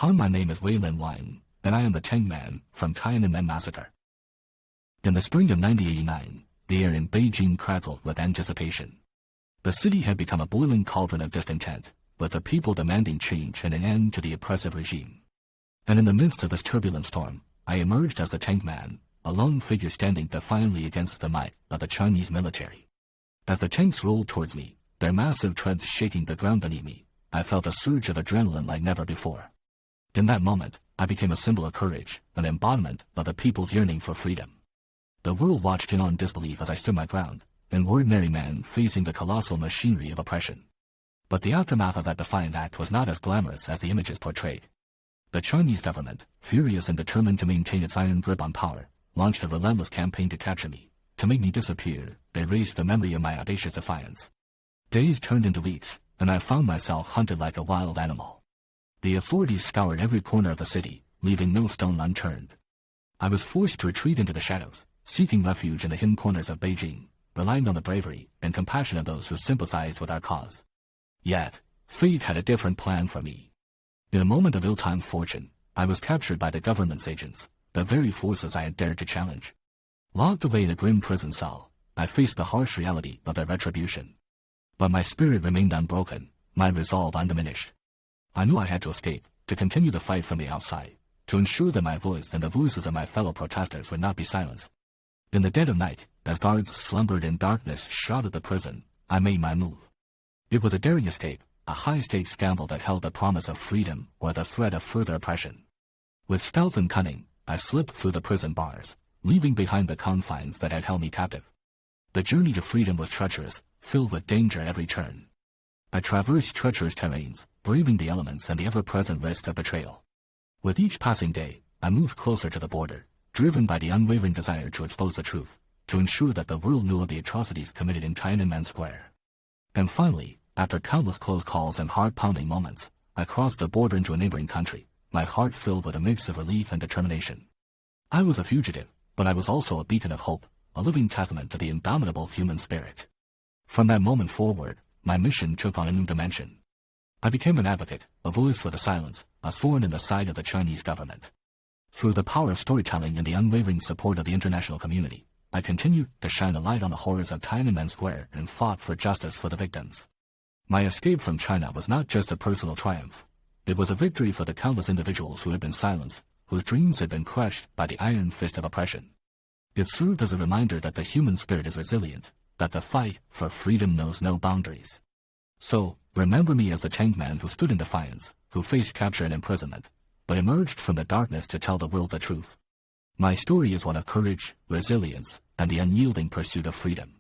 Hi, my name is Waylin Wine, and I am the Tankman from Tiananmen Massacre. In the spring of 1989, the air in Beijing crackled with anticipation. The city had become a boiling cauldron of discontent, with the people demanding change and an end to the oppressive regime. And in the midst of this turbulent storm, I emerged as the Tankman, a lone figure standing defiantly against the might of the Chinese military. As the tanks rolled towards me, their massive treads shaking the ground beneath me, I felt a surge of adrenaline like never before. In that moment, I became a symbol of courage, an embodiment of the people's yearning for freedom. The world watched in disbelief as I stood my ground, an ordinary man facing the colossal machinery of oppression. But the aftermath of that defiant act was not as glamorous as the images portrayed. The Chinese government, furious and determined to maintain its iron grip on power, launched a relentless campaign to capture me, to make me disappear. They erased the memory of my audacious defiance. Days turned into weeks, and I found myself hunted like a wild animal. The authorities scoured every corner of the city, leaving no stone unturned. I was forced to retreat into the shadows, seeking refuge in the hidden corners of Beijing, relying on the bravery and compassion of those who sympathized with our cause. Yet, fate had a different plan for me. In a moment of ill-timed fortune, I was captured by the government's agents, the very forces I had dared to challenge. Locked away in a grim prison cell, I faced the harsh reality of their retribution. But my spirit remained unbroken, my resolve undiminished. I knew I had to escape, to continue the fight from the outside, to ensure that my voice and the voices of my fellow protesters would not be silenced. In the dead of night, as guards slumbered and darkness shrouded the prison, I made my move. It was a daring escape, a high-stakes gamble that held the promise of freedom or the threat of further oppression. With stealth and cunning, I slipped through the prison bars, leaving behind the confines that had held me captive. The journey to freedom was treacherous, filled with danger at every turn. I traversed treacherous terrains, braving the elements and the ever-present risk of betrayal. With each passing day, I moved closer to the border, driven by the unwavering desire to expose the truth, to ensure that the world knew of the atrocities committed in Tiananmen Square. And finally, after countless close calls and heart-pounding moments, I crossed the border into a neighboring country, my heart filled with a mix of relief and determination. I was a fugitive, but I was also a beacon of hope, a living testament to the indomitable human spirit. From that moment forward, my mission took on a new dimension. I became an advocate, a voice for the silence, a thorn in the side of the Chinese government. Through the power of storytelling and the unwavering support of the international community, I continued to shine a light on the horrors of Tiananmen Square and fought for justice for the victims. My escape from China was not just a personal triumph. It was a victory for the countless individuals who had been silenced, whose dreams had been crushed by the iron fist of oppression. It served as a reminder that the human spirit is resilient, that the fight for freedom knows no boundaries. So, remember me as the Tankman who stood in defiance, who faced capture and imprisonment, but emerged from the darkness to tell the world the truth. My story is one of courage, resilience, and the unyielding pursuit of freedom.